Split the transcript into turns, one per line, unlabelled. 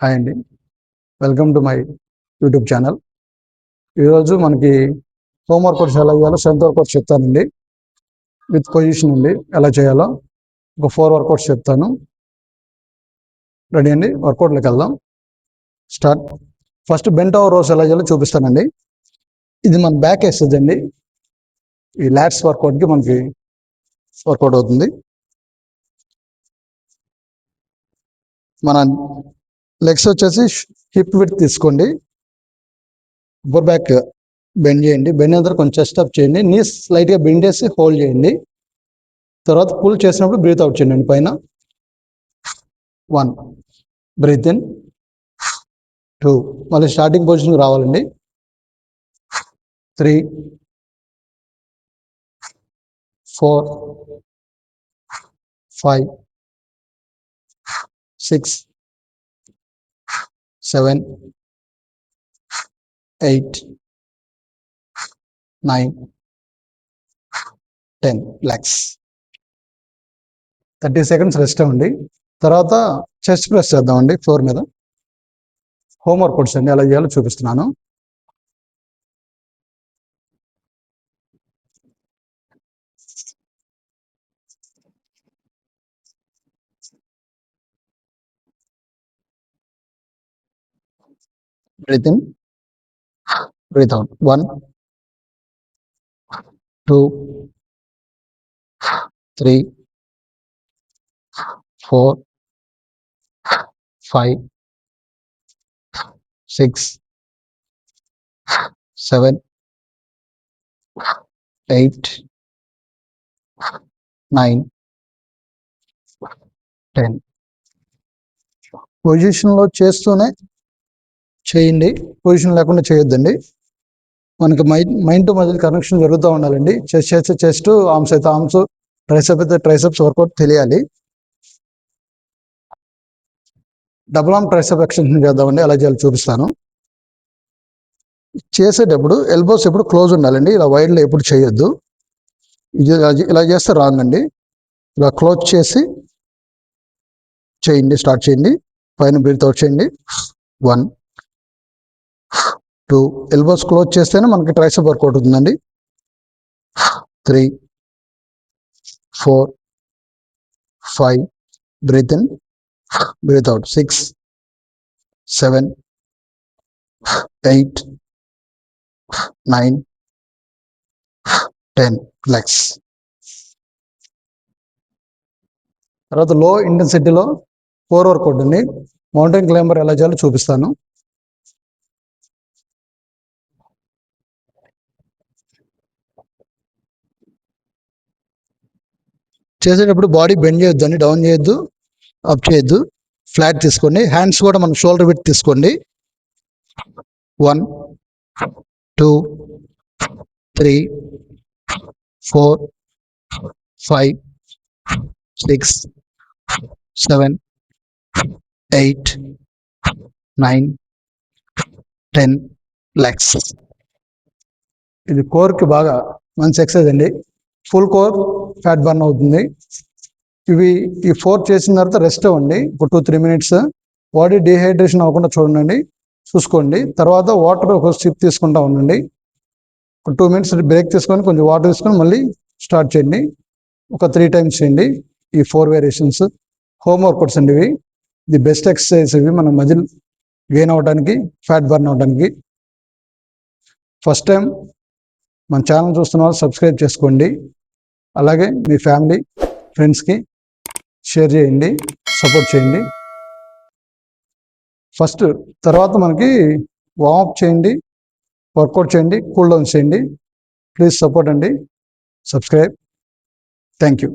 Hi అండి, welcome to my YouTube channel. ఈరోజు మనకి హోమ్ వర్కౌట్స్ ఎలా చేయాలో 7th వర్కౌట్స్ చెప్తానండి. విత్ పొజిషన్ అండి, ఎలా చేయాలో ఒక 4 వర్కౌట్స్ చెప్తాను. రెడీ అండి, వర్కౌట్లోకి వెళ్దాం. Start. First bent over rows ఎలా చేయాలో చూపిస్తానండి. ఇది మన బ్యాక్ వేస్తుంది అండి. ఈ లాట్స్ వర్కౌట్కి మనకి వర్కౌట్ అవుతుంది. మన లెగ్స్ వచ్చేసి హిప్ విడ్త్ తీసుకోండి. అప్పర్ బ్యాక్ బెండ్ చేయండి. బెండ్ అయిన తర్వాత కొంచెం చెస్ట్ అప్ చేయండి. నీస్ స్లైట్గా బెండ్ చేసి హోల్డ్ చేయండి. తర్వాత పుల్ చేసినప్పుడు బ్రీత్ అవుట్ చేయండి. పైన 1, బ్రీత్ ఇన్, 2, మళ్ళీ స్టార్టింగ్ పొజిషన్కి రావాలండి. 3, 4, 5, 6, 7, 8, 9, 10. రిలాక్స్. 30 సెకండ్స్ రెస్ట్ అవ్వండి. తర్వాత చెస్ట్ ప్రెస్ చేద్దామండి ఫ్లోర్ మీద. హోమ్ వర్కౌట్స్ అండి, ఎలా చేయాలో చూపిస్తున్నాను. Breathe in, breathe out. 1, 2, 3, 4, 5, 6, 7, 8, 9, 10. పొజిషన్లో చేస్తూనే చేయండి, పొజిషన్ లేకుండా చేయొద్దండి. మనకి మైండ్ టు మజిల్ కనెక్షన్ జరుగుతూ ఉండాలండి. చెస్ట్ చేస్తే చెస్ట్, ఆర్మ్స్ అయితే ఆర్మ్స్, ట్రైసెప్ అయితే ట్రైసెప్స్ వర్కౌట్ తెలియాలి. డబుల్ ఆర్మ్ ట్రైసెప్ ఎక్స్టెన్షన్ చేద్దామండి, ఎలా చేయాలో చూపిస్తాను. చేసేటప్పుడు ఎల్బోస్ ఎప్పుడు క్లోజ్ ఉండాలండి. ఇలా వైడ్లో ఎప్పుడు చేయొద్దు. ఇలా చేస్తే రాంగ్ అండి. ఇలా క్లోజ్ చేసి చేయండి. స్టార్ట్ చేయండి. పైన బ్రీత్ అవుట్ చేయండి. 1, 2, ఎల్బోస్ క్లోజ్ చేస్తేనే మనకి ట్రైసెప్ వర్కౌట్ అవుతుందండి. 3, 4, 5, breathe in, breathe out. 6, 7, 8, 9, 10. Relax. తర్వాత లో ఇంటెన్సిటీలో 4 వర్కౌట్ అండి. మౌంటైన్ క్లైంబర్ ఎలా చేయాలో చూపిస్తాను. చేసేటప్పుడు బాడీ బెండ్ చేయొద్దు అండి, డౌన్ చేయొద్దు, అప్ చేయొద్దు. ఫ్లాట్ తీసుకోండి. హ్యాండ్స్ కూడా మనం షోల్డర్ విడ్త్ తీసుకోండి. 1, 2, 3, 4, 5, 6, 7, 8, 9, 10. రిలాక్స్. ఇది కోర్కి బాగా మంచి ఎక్సర్సైజ్ అండి. ఫుల్ కోర్ ఫ్యాట్ బర్న్ అవుతుంది. ఈ 4 చేసిన తర్వాత రెస్ట్ అవ్వండి ఒక 2-3 మినిట్స్. బాడీ డీహైడ్రేషన్ అవ్వకుండా చూసుకోండి. తర్వాత వాటర్ ఒక సిప్ తీసుకుంటా ఉండండి. ఒక 2 మినిట్స్ బ్రేక్ తీసుకొని కొంచెం వాటర్ తీసుకొని మళ్ళీ స్టార్ట్ చేయండి. ఒక 3 టైమ్స్ చేయండి ఈ 4 వేరియేషన్స్. హోమ్ వర్కౌట్స్ అండి ఇవి. ది బెస్ట్ ఎక్సర్సైజ్ ఇవి మన మజిల్ గెయిన్ అవ్వడానికి, ఫ్యాట్ బర్న్ అవ్వడానికి. ఫస్ట్ టైం మన ఛానల్ చూస్తున్న వాళ్ళు సబ్స్క్రైబ్ చేసుకోండి. అలాగే మీ ఫ్యామిలీ, ఫ్రెండ్స్కి షేర్ చేయండి, సపోర్ట్ చేయండి. తర్వాత మనకి వార్మప్ చేయండి, వర్కౌట్ చేయండి, కూల్ డౌన్ చేయండి. ప్లీజ్ సపోర్ట్ అండి, సబ్స్క్రైబ్. Thank you.